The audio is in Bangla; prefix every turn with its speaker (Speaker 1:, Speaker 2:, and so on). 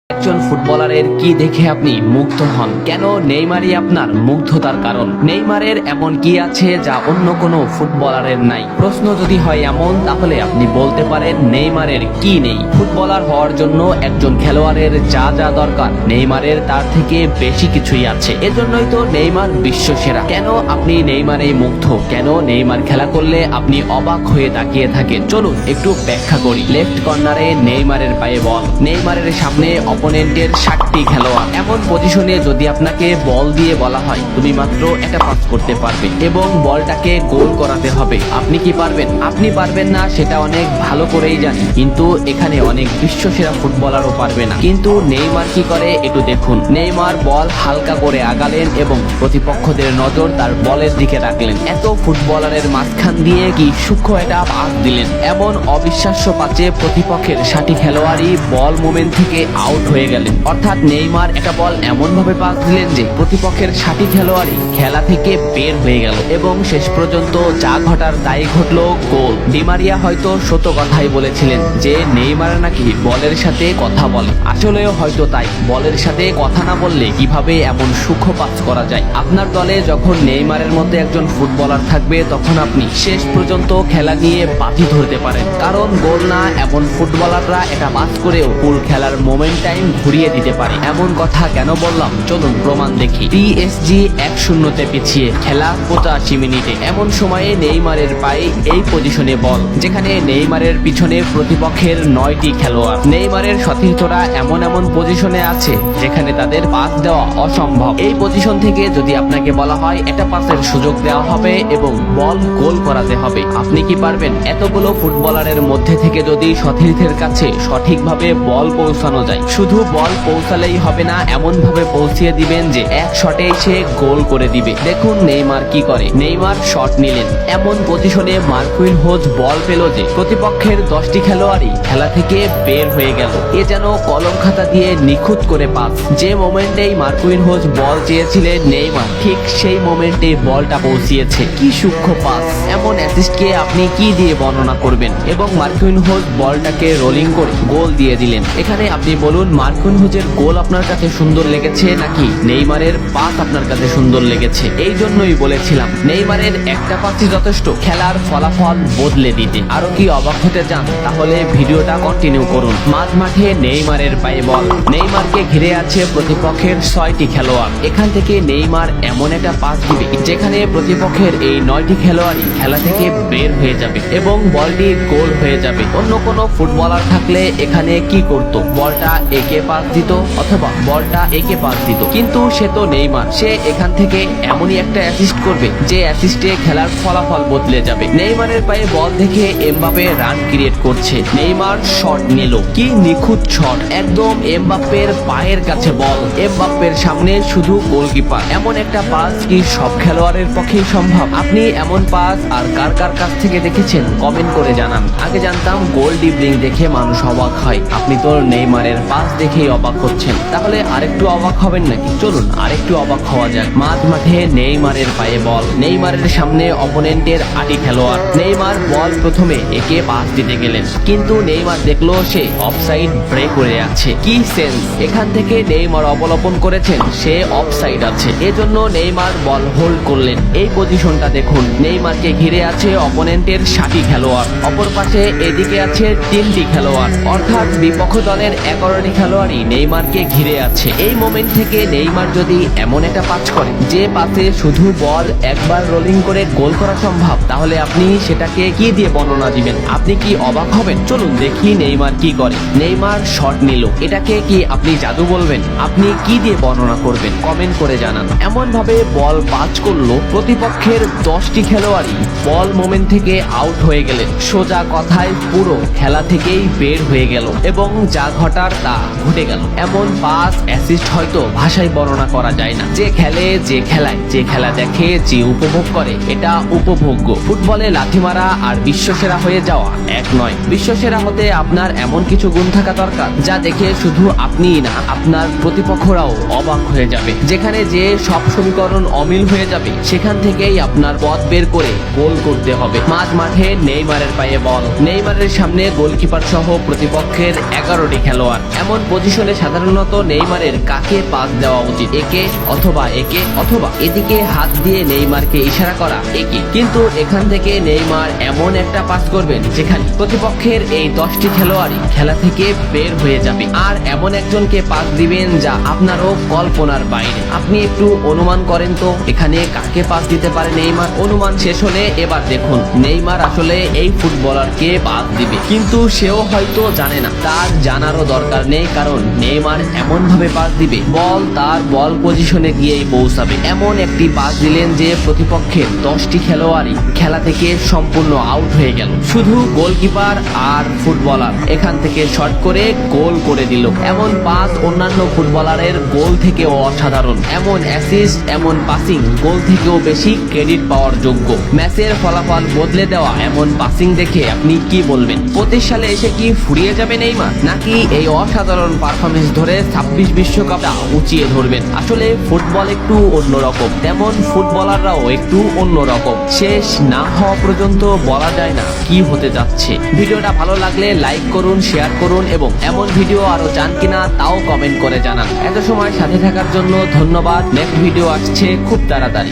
Speaker 1: একজন ফুটবলারের কি দেখে আপনি মুগ্ধ হন? কেন নেইমারই আপনার মুগ্ধতার কারণ? নেইমারের এমন কি আছে যা অন্য কোনো ফুটবলারের নাই? প্রশ্ন যদি হয় এমন, তাহলে আপনি বলতে পারেন নেইমারের কি নেই। ফুটবলার হওয়ার জন্য একজন খেলোয়াড়ের যা যা দরকার, নেইমারের তার থেকে বেশি কিছুই আছে। এজন্যই তো নেইমার বিশ্ব সেরা। কেন আপনি নেইমারেই মুগ্ধ? কেন নেইমার খেলা করলে আপনি অবাক হয়ে তাকিয়ে থাকেন? চলুন একটু ব্যাখ্যা করি। লেফট কর্নারে নেইমারের পায়ে বল, নেইমারের সামনে অপোনেন্টের 60টি খেলোয়াড়। এমন পজিশনে যদি আপনাকে বল দিয়ে বলা হয় তুমি মাত্র একটা পাস করতে পারবে এবং বলটাকে গোল করাতে হবে, আপনি কি পারবেন? আপনি পারবেন না, সেটা অনেক ভালো করেই জানি, কিন্তু এখানে অনেক বিশ্বসেরা ফুটবলারও পারবে না। কিন্তু নেইমার কি করে একটু দেখুন। নেইমার বল হালকা করে আগালেন এবং প্রতিপক্ষদের নজর তার বলের দিকে রাখলেন। এত ফুটবলারের মাঝখান দিয়ে কি সূক্ষ্ম একটা পাস দিলেন। এমন অবিশ্বাস্য পাচে প্রতিপক্ষের 60 খেলোয়াড়ই বল মোমেন্ট থেকে আউট হয়ে গেলেন। অর্থাৎ নেইমার একটা বল এমন ভাবে পাস দিলেন যে প্রতিপক্ষের 60 খেলোয়াড়ই খেলা থেকে বের হয়ে গেল এবং শেষ পর্যন্ত যা ঘটার তাই ঘটলো, গোল। ডি মারিয়া হয়তো সত্য কথাই বলেছিলেন যে নেইমার নাকি বলের সাথে কথা বলে। আসলেও হয়তো তাই, বলের সাথে কথা না বললে কিভাবে এমন সূক্ষ্ম পাস করা যায়। আপনার দলে যখন নেইমারের মতো একজন ফুটবলার থাকবে, তখন আপনি শেষ পর্যন্ত খেলা নিয়ে বাজি ধরতে পারেন, কারণ গোল না এমন ফুটবলাররা এটা পাস করেও পুরো খেলার মোমেন্ট টাইম ঘুরিয়ে দিতে পারে। এমন কথা কেন বললাম, চলুন প্রমাণ দেখি। পিএসজি 1-0 পিছিয়ে, খেলা 85 মিনিটে। এমন সময়ে নেইমারের পায়ে এই পজিশনে বল, যেখানে নেইমারের পিছনে প্রতিপক্ষের 9টি খেলোয়াড়। নেইমারের সতীর্থরা এমন এমন পজিশনে আছে যেখানে তাদের পাস দেওয়া অসম্ভব। এই পজিশন থেকে যদি আপনাকে বলা হয় একটা পাসের সুযোগ দেওয়া হবে এবং বল গোল করাতে হবে, আপনি কি পারবেন? এতগুলো ফুটবলারের মধ্যে থেকে যদি সতীর্থের কাছে সঠিকভাবে বল পৌঁছানো যায়, শুধু বল পৌঁছালেই হবে না, এমন ভাবে পৌঁছিয়ে দিবেন যে এক শটে সে গোল করে দিবে। দেখুন নেইমার কি করে। নেইমার শট নিলেন, এমন পজিশনে মার্কুইনহোজ বল পেল যে প্রতিপক্ষের 10টি খেলোয়াড়ই খেলা থেকে বের হয়ে গেল। এ যেন কলম খাতা দিয়ে নিখুঁত করে পাস। যে মোমেন্টেই মার্কুইনহোজ বল চেয়েছিলেন নেইমার ঠিক সেই মোমেন্টে বলটা পৌঁছিয়েছে। কি সূক্ষ্ম পাস! এমন অ্যাসিস্টকে আপনি কি দিয়ে বর্ণনা করবেন? এবং মার্কুইনহোজ বলটাকে রোলিং করে গোল দিয়ে দিলেন। এখানে আপনি বলুন, মার্কুইনহোজের গোল আপনার কাছে সুন্দর লেগেছে নাকি নেইমারের পাস আপনার কাছে সুন্দর লেগেছে? এই জন্যই বলেছিলাম নেইমারের একটা পাসই যথেষ্ট খেলার ফলাফল বদলে দিতে। আরো কি অবাক হতে চান? তাহলে ভিডিওটা কন্টিনিউ করুন। মাঝ মাঠে নেইমারের পায়ে বল, নেইমারকে ঘিরে আছে প্রতিপক্ষের 6টি খেলোয়াড়। এখান থেকে নেইমার এমন একটা পাস দিবে যেখানে প্রতিপক্ষের এই 9টি খেলোয়াড়ই খেলা থেকে বের হয়ে যাবে এবং বলটি গোল হয়ে যাবে। অন্য কোনো ফুটবলার থাকলে এখানে কি করত? বলটা একে পাস দিত অথবা বলটা একে পাস দিত, কিন্তু সে তো নেইমার। সে এখান থেকে এমনই একটা অ্যাসিস্ট করবে যে অ্যাসিস্টে খেলার ফলাফল বদলে যাবে। নেইমারের পায়ে বল দেখে এমবাপে রান ক্রিয়েট করছে, নেইমার শট নিল। কি নিখুঁত শট! একদম এমবাপ্পের পায়ের কাছে বল, এমবাপ্পের সামনে শুধু গোলকিপার। এমন একটা পাস কি সব খেলোয়াড়ের পক্ষেই সম্ভব? আপনি এমন পাস আর কার কার কাছ থেকে দেখেছেন কমেন্ট করে জানান। আগে জানতাম গোল ডিবলিং দেখে মানুষ অবাক হয়, আপনি তো নেইমারের পাস দেখেই অবাক হচ্ছেন, তাহলে আরেকটু অবাক হবেন নাকি? চলুন আরেকটু অবাক হওয়া যাক। মাঝ মাঠে নেইমারের পায়ে বল, নেইমারের সামনে অপোনেন্টের 8টি খেলোয়াড়। নেইমার বল প্রথমে একে পাস দিতে গেলেন, কিন্তু নেইমার দেখলো সে অফসাইড ব্রেক করে আছে। কি সেন্স! এখান থেকে নেইমার অবলম্বন করেছেন সে অফসাইড আছে, এজন্য নেইমার বল হোল্ড করলেন। এই পজিশনটা দেখুন, নেইমারকে ঘিরে আছে অপোনেন্টের 60টি খেলোয়াড়, অপর পাশে এদিকে আছে 3টি খেলোয়াড়, অর্থাৎ বিপক্ষ দলের 11টি খেলোয়াড়ই নেইমারকে ঘিরে আছে। এই মোমেন্ট থেকে নেইমার যদি এমন একটা পাস করে যে পাসে শুধু বল একবার রোলিং করে গোল করা সম্ভব, তাহলে আপনি সেটাকে কি দিয়ে বর্ণনা দিবেন? আপনি কি অবাক হবেন? চলুন দেখি নেইমার কি করে। নেইমার শট নিল, এটাকে কি আপনি জাদু বলবেন? আপনি কি দিয়ে বর্ণনা করবেন? কমেন্ট করে জানান। এমন ভাবে বল পাস করলো প্রতিপক্ষের 10টি খেলোয়াড়ই বল মোমেন্ট থেকে আউট হয়ে গেলেন। সোজা কথায় পুরো খেলা থেকেই বের হয়ে গেল এবং যা ঘটার তা ঘটে গেল। এমন পাস অ্যাসিস্ট হয়তো ভাষায় বর্ণনা করা যায় না। যে খেলে, যে খেলায়, যে খেলা দেখে, যে উপভোগ করে, এটা উপভোগ্য। ফুটবলে লাথি মারা আর বিশ্বসেরা হয়ে যাওয়া এক নয়। বিশ্বসেরা হতে আপনার এমন কিছু গুণ থাকা দরকার যা দেখে শুধু আপনিই না, আপনার প্রতিপক্ষরাও অবাক হয়ে যাবে। যেখানে যে সব সমীকরণ অমিল হয়ে যাবে, সেখান থেকেই আপনার পথ বের করে গোল করতে হবে। মাঝ মাঠে নেইমারের পায়ে বল, নেইমারের সামনে গোলকিপার সহ প্রতিপক্ষের 11টি খেলোয়াড়। এমন এমন পজিশনে সাধারণত নেইমারের কাকে পাস দেওয়া উচিত, একে অথবা এদিকে হাত দিয়ে নেইমারকে ইশারা করা একে, কিন্তু এখান থেকে নেইমার এমন একটা পাস করবেন যেখানে প্রতিপক্ষের এই 10টি খেলোয়াড়ই খেলা থেকে বের হয়ে যাবে, আর এমন একজনকে পাস দিবেন যা আপনারও কল্পনার বাইরে। আপনি একটু অনুমান করেন তো এখানে কাকে পাস দিতে পারে নেইমার। অনুমান শেষ হলে এবার দেখুন নেইমার আসলে এই ফুটবলারকে পাস দিবে, কিন্তু সেও হয়তো জানে না, তার জানারও দরকার নেই, কারণ নেইমার এমন ভাবে পাস দিবে বল তার বল পজিশনে গিয়েই পৌঁছাবে। এমন একটি পাস দিলেন যে প্রতিপক্ষের 10টি খেলোয়াড়ই খেলা থেকে সম্পূর্ণ আউট হয়ে গেল, শুধু গোলকিপার আর ফুটবলার এখান থেকে শট করে গোল করে দিল। এমন পাস অন্যান্য ফুটবলারের গোল থেকেও অসাধারণ, এমন অ্যাসিস্ট এমন পাসিং গোল থেকেও বেশি ক্রেডিট পাওয়ার যোগ্য। ম্যাচের ফলাফল বদলে দেওয়া এমন পাসিং দেখে আপনি কি বলবেন? 25 সালে এসে কি ফুরিয়ে যাবে নেইমার, নাকি এই অসাধারণ পারফরমেন্স ধরে 26 বিশ্বকাপটা উঁচিয়ে ধরবেন? আসলে ফুটবল একটু অন্যরকম, তেমন ফুটবলাররাও একটু অন্যরকম। শেষ না হওয়া পর্যন্ত বলা যায় না কি হতে যাচ্ছে। ভিডিওটা ভালো লাগলে লাইক করুন, শেয়ার করুন এবং এমন ভিডিও আরো চান কিনা তাও কমেন্ট করে জানান। এত সময় সাথে থাকার জন্য ধন্যবাদ। নেক্সট ভিডিও আসছে খুব তাড়াতাড়ি।